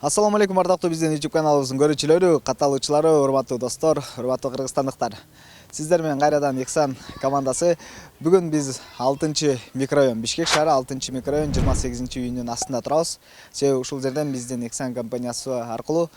Ассаламу алейкум, ардактуу биздин YouTube каналыбыздын көрүүчүлөрү, катталуучулары, урматтуу достор, урматтуу кыргызстандыктар. Сиздер менен кайрадан Ихсан командасы. Бүгүн биз 6-микрорайон, Бишкек шаары 6-микрорайон 28-үйүнүн астында турабыз. Себеби ушул жерден биздин Ихсан компаниясы аркылуу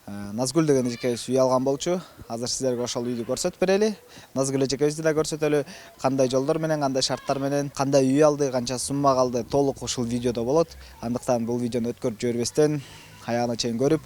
Назгүл деген эжекебиз үй алган болчу. Азыр сиздерге ошол үйдү көрсөтүп берели. Назгүл эжекебизди да көрсөтөлү. Кандай жолдор менен, кандай шарттар менен, кандай үй алды, канча сумма калды, толук ушул видеодо болот. Андыктан бул видеону өткөрүп жибербестен аягына чейин көрүп,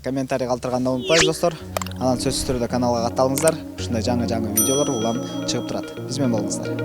комментарий калтырганды унутпайбыз достор. Анан сөзсүз түрдө каналга катталыңыздар. Ушундай жаңы видеолор улам чыгып турат. Биз менен болуңуздар.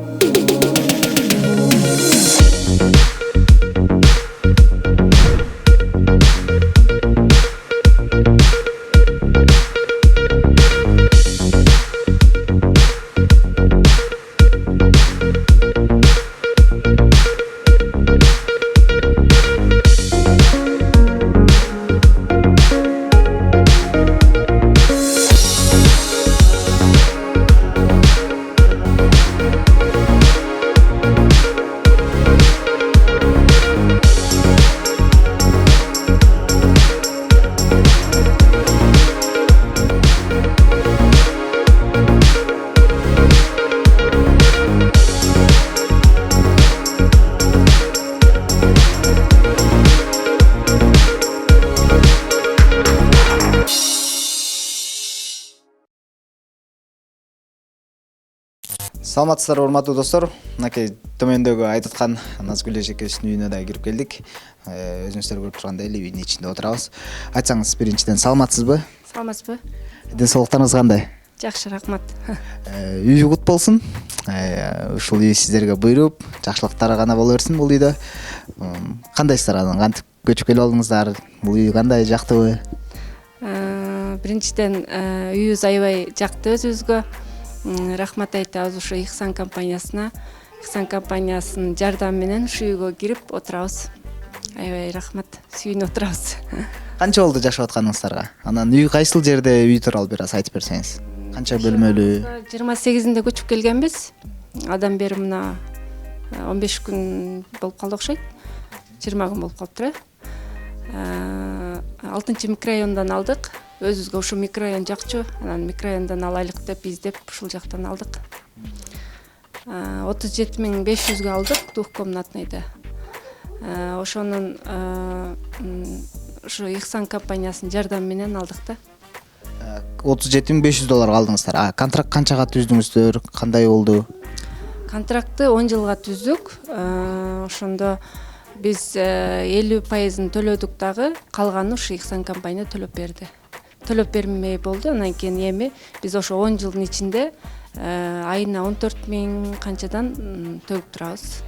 Саламатсыздар, урматтуу достор. Мынакей төмөндөгү айтыткан Назгүл эжекебиздин үйүнө да кирип келдик. Өзүңүздөр көрүп тургандай эле үйдүн ичинде отурабыз. Айтсаңыз, биринчиден саламатсызбы? Саламатсызбы? Ден соолуктарыңыз кандай? Жакшы, рахмат. Үй кут болсун. Ушул үй сиздерге буйруп, жакшылыктар гана боло берсин бул үйдө. Кандайсыздар анан? Кантип көчүп келип алдыңыздар? Бул үй кандай, жактыбы? Биринчиден үйүбүз аябай жакты өзүбүзгө. Рахмат айтабыз ушу Ихсан компаниясына. Ихсан компаниясынын жардамы менен ушу үйгө кирип отурабыз. Аябай рахмат, сүйүнүп отурабыз. Канча болду жашап атканыңыздарга? Анан үй кайсыл жерде, үй тууралуу бир аз айтып берсеңиз. Канча бөлмөлүү? 28-inde көчүп келгенбиз. Адан бери мына 15 күн болуп калды окшойт. 20 күн болуп калыптыр. 6-микрорайондан алдык. Өзүбүзгө ушу микрорайон жакчу, анан микрорайондан алайлык деп издеп ушул жактан алдык. 37.500 алдык двухкомнатныйды. Ошонун ушу Ихсан компаниясынын жардамы менен алдык да. $37.500 алдыңыздар. Контракт канчага түздүңүздөр? Кандай болду? Контрактты 10 жылга түздүк. Ошондо биз 50% төлөдүк дагы, калганын ушу Ихсан компания төлөп берди. Төлөп бермей болду. Анан кийин эми биз ошо 10 жылдын ичинде айына 14.000 канчадан төгүп турабыз.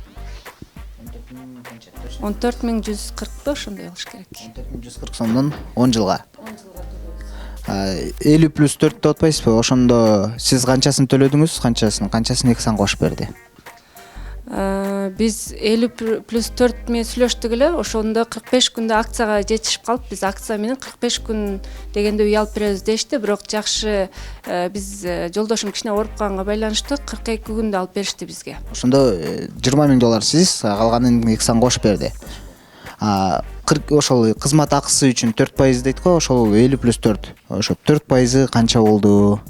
14.140 ошондой болуш керек. 14.140 сомдон 10 жылга. 50+4 деп атпайсызбы? Ошондо сиз канчасын төлөдүңүз, канчасын Ихсан кошуп берди? Биз 50+4 менен сүйлөштүк эле. Ошондо 45 күндө акцияга жетишип калып, биз акция менен 45 күн дегенде үй алып беребиз дешти, бирок жакшы биз жолдошум кичине ооруп калганга байланыштуу 42 күндө алып беришти бизге. Ошондо $20.000 сиз, калганын Ихсан кошуп берди. Ошол кызмат акысы үчүн 4% дейт го, ошол 50+4. Ошо 4% канча болду?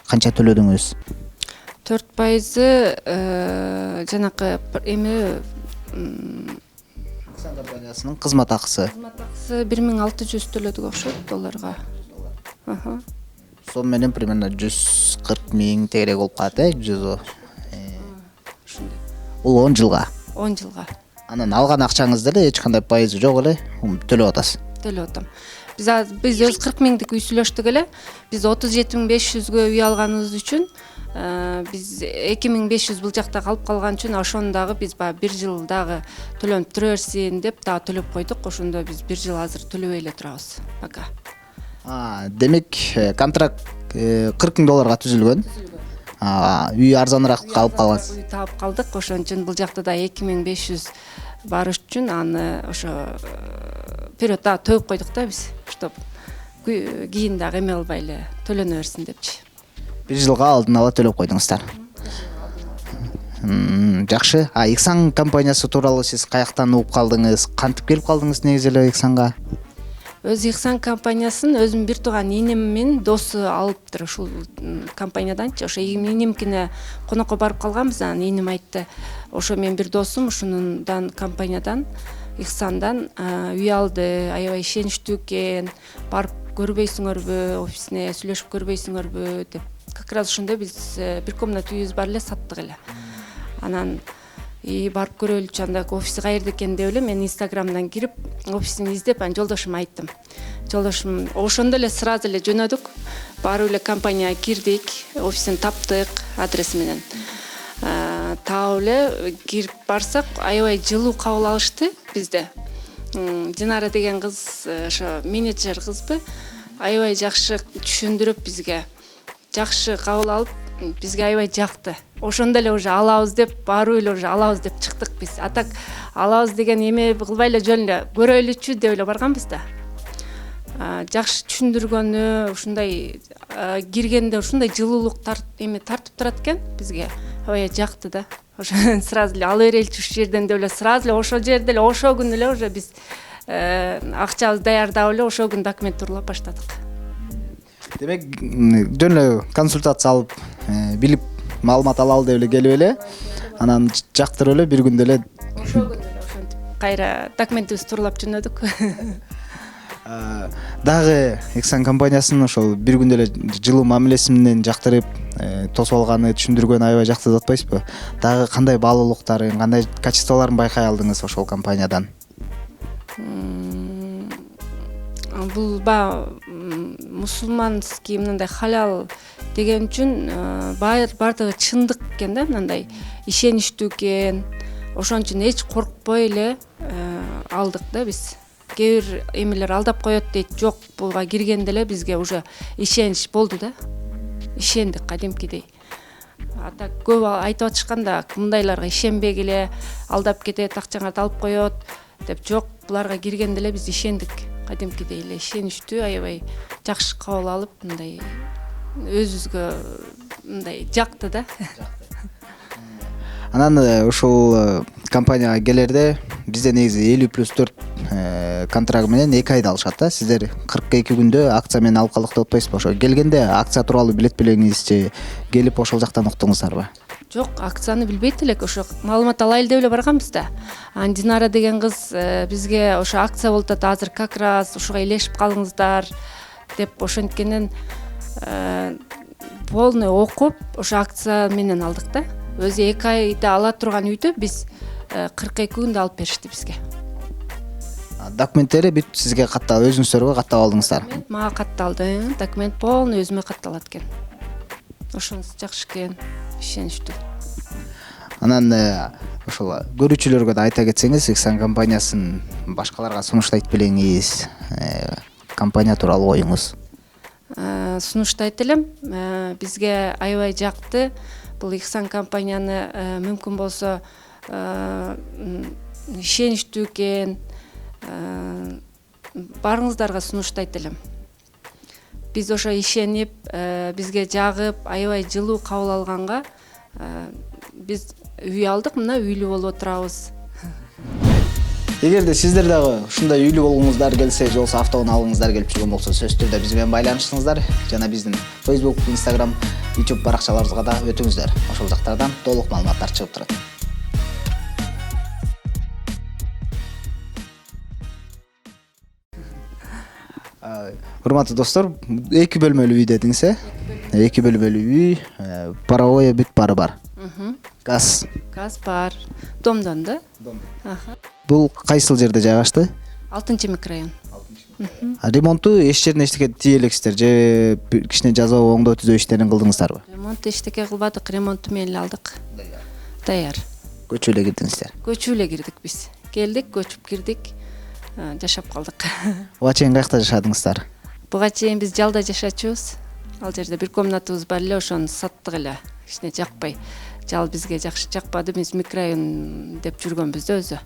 Канча төлөдүңүз? 4% жанакы эми Ихсан компаниясынын кызмат акысы. кызмат акысы 1600 төлөдүк окшойт долларга. Сом менен примерно 140.000 тегерек болуп калат, 100. Ушундай. Бул 10 жылга. 10 жылга. Анан алган акчаңызды эле эч кандай пайызы жок эле төлөп атасыз. Төлөп атам. Биз өз 40.000дик үй сүйлөштүк эле. Биз 37.500гө үй алганыбыз үчүн биз 2.500 бул жакта калып калган үчүн ошону дагы биз баягы 1 жыл дагы төлөнүп тура берсин деп дагы төлөп койдук. Ошондо биз 1 жыл азыр төлөбөй эле турабыз. Пока. Демек контракт $40.000 түзүлгөн. Үй арзаныраак калып калгансыз. Үй таап калдык. Ошон үчүн бул жакта да 2.500 барыш үчүн аны ошо период дагы төгүп койдук да биз, чтоб кийин дагы эме кылбай эле төлөнө берсин депчи. 1 жылга алдын ала төлөп койдуңуздар. Жакшы. Ихсан компаниясы тууралуу сиз каяктан угуп калдыңыз? Кантип келип калдыңыз негизи эле Ихсанга? Өз Ихсан компаниясын өзүм бир тууган ийнем менен досу алыптыр ушул компанияданчы. Ошо ийнемкине конокко барып калганбыз, анан ийнем айтты, ошо менин бир досум ушундан компаниядан Ихсандан үй алды, аябай ишеничтүү экен, барып көрбөйсүңөрбү, офисине сүйлөшүп көрбөйсүңөрбү деп. Как раз ошондо биз бир комната үйүбүз бар эле, саттык эле. Анан барып көрөлүчү, анда офиси каерде экен деп эле мен Инстаграмдан кирип офисин издеп, анан жолдошума айттым. Жолдошум ошондо эле сразу эле жөнөдүк. Барып эле компанияга кирдик, офисин таптык, адреси менен. Таап эле кирип барсак, аябай жылуу кабыл алышты бизде. Динара деген кыз, ошо менеджер кызбы, аябай жакшы түшүндүрүп бизге, жакшы кабыл алып, бизге аябай жакты. Ошондо эле уже алабыз деп, барып эле уже алабыз деп чыктык биз. А так алабыз деген эме кылбай эле жөн эле көрөлүчү деп эле барганбыз да. Жакшы түшүндүргөнү, ушундай киргенде ушундай жылуулук тартып турат экен бизге. Аябай жакты да. Ошо сразу эле ала береличи ушул жерден деп эле сразу эле ошол жерде эле ошол күнү эле уже биз акчабызды даярдап эле ошол күнү документ турула баштадык. Демек жөн эле консультация алып, билип маалымат алалы деп эле келип эле, анан жактырып эле бир күндө эле ошол күнү эле ошентип кайра документибизди турлап жөнөдүк. Дагы Ихсан компаниясынын ошол бир күндө эле жылуу мамилеси менен жактырып, тосуп алганы, түшүндүргөнү аябай жакты деп атпайсызбы? Дагы кандай баалуулуктарын, кандай качестволорун байкай алдыңыз ошол компаниядан? Бул мусулманский мындай халал деген үчүн баардыгы чындык экен да, мындай ишеничтүү экен. Ошон үчүн эч коркпой эле алдык да биз. Кээ бир эмелер алдап коет дейт, жок, буга киргенде эле бизге уже ишенич болду да. Ишендик кадимкидей. А так көп айтып атышканда, мындайларга ишенбегиле, алдап кетет, акчаңарды алып коет деп, жок, буларга киргенде эле биз ишендик. Кадимкидей эле ишеничтүү, аябай жакшы кабыл алып, мындай өзүбүзгө мындай жакты да. Анан ушул компанияга келерде бизде негизи 50+4 контракт менен 2 айда алышат да. Сиздер 42 күндө акция менен алып калдык деп атпайсызбы? Ошо келгенде акция тууралуу билет белеңизчи, келип ошол жактан уктуңуздарбы? Жок, акцияны билбейт элек, ошо маалымат алайлы деп эле барганбыз да. Динара деген кыз бизге ошо акция болуп атат, азыр как раз ушуга илешип калыңыздар деп ошенткенен полный окуп, ошо акция менен алдык да. Өзү 2 айда ала турган үйдү биз 42 күндө алып беришти бизге. Документтери бүт сизге катталып, өзүңүздөргө каттап алдыңыздар. Мага катталды, документ полный өзүмө катталат экен. Ошонусу жакшы экен, ишеничтүү. Анан ошол көрүүчүлөргө да айта кетсеңиз, Ихсан компаниясын башкаларга сунуштайт белеңиз, компания тууралуу оюңуз. Сунуштайт элем, бизге аябай жакты. Бул Ихсан компанияны мүмкүн болсо ишеничтүү экен, барыңыздарга сунуштайт элем. Биз ошо ишенип, бизге жагып, аябай жылуу кабыл алганга биз үй алдык, мына үйлүү болуп отурабыз. Эгерде сиздер дагы ушундай үйлүү болгуңуздар келсе, же болбосо автоунаа алгыңыздар келип жүргөн болсо, сөзсүз түрдө биз менен байланышыңыздар жана биздин Facebook, Instagram, YouTube баракчаларыбызга да өтүңүздөр. Ошол жактардан толук маалыматтар чыгып турат. Урматтуу достор, 2 бөлмөлүү үй дедиңиз, 2 бөлмөлүү үй, паровой бүт бары бар. Газ Бар. Домдон да. Бул кайсыл жерде жайгашты? 6-микрорайон. Ремонтту эч жерине эчтеке тие элексиздер же кичине жазуу оңдоо түзөө иштерин кылдыңыздарбы? Ремонт эчтеке кылбадык, ремонтту менен эле алдык. Даяр. Көчүп эле кирдиңиздер. Көчүп эле кирдик биз. Келдик, көчүп кирдик, жашап калдык. Буга чейин каякта жашадыңыздар? Буга чейин биз жалда жашачубуз. Ал жерде бир комнатабыз бар эле, ошону саттык эле. Кичине жакпай. Жал бизге жакшы жакпады, биз микрорайон деп жүргөнбүз да өзү.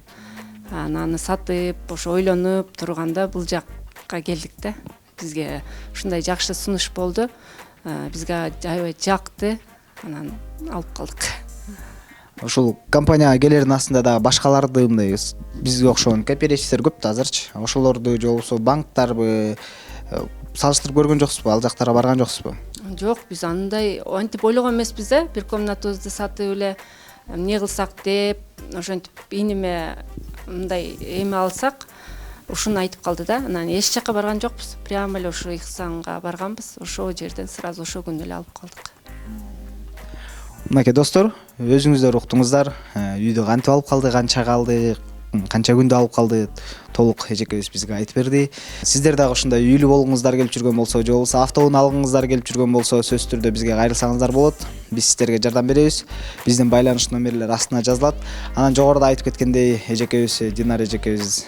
Аны сатып, ошо ойлонуп турганда бул жакка келдик да. Бизге ушундай жакшы сунуш болду. Бизге аябай жакты. Анан алып калдык. Ушул компанияга келердин астында дагы башкаларды мындай бизге окшогон кооперативдер көп да азырчы. Ошолорду же болбосо банктарбы салыштырып көргөн жоксузбу? Ал жактарга барган жоксузбу? Жок, биз андай антип ойлогон эмеспиз да. Бир комнатабызды сатып эле эмне кылсак деп, ошентип иниме мындай эме алсак, ушуну айтып калды да. Анан эч жакка барган жокпуз. Прямо эле ушу Ихсанга барганбыз. Ошол жерден сразу ошол күнү эле алып калдык. Мынакей достор, өзүңүздөр уктуңуздар, үйдү кантип алып калды, канча калды, канча күндө алып калды, толук эжекебиз бизге айтып берди. Сиздер дагы ушундай үйлүү болгуңуздар келип жүргөн болсо, же болбосо автоунаа алгыңыздар келип жүргөн болсо, сөзсүз түрдө бизге кайрылсаңыздар болот. Биз сиздерге жардам беребиз. Биздин байланыш номерлер астына жазылат. Анан жогоруда айтып кеткендей, эжекебиз, Динар эжекебиз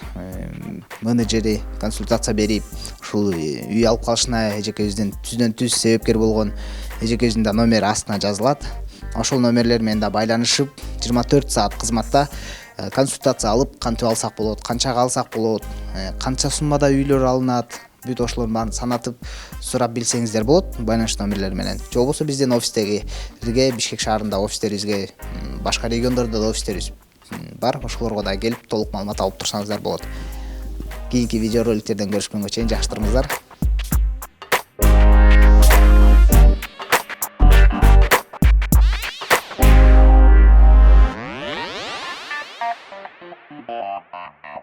менеджери консультация берип, ушул үй алып калышына эжекебиздин түздөн түз себепкер болгон эжекебиздин да номери астына жазылат. Ошол номерлер менен да байланышып, 24 саат кызматта консультация алып, кантип алсак болот, канчага алсак болот, канча суммада үйлөр алынат, бүт ошолордун баарын санатып сурап билсеңиздер болот байланыш номерлери менен. Же болбосо биздин офистегилерге, Бишкек шаарында офистерибизге, башка региондордо да офистерибиз бар. Ошолорго да келип толук маалымат алып турсаңыздар болот. Кийинки видео роликтерден көрүшкөнгө чейин жакшы туруңуздар.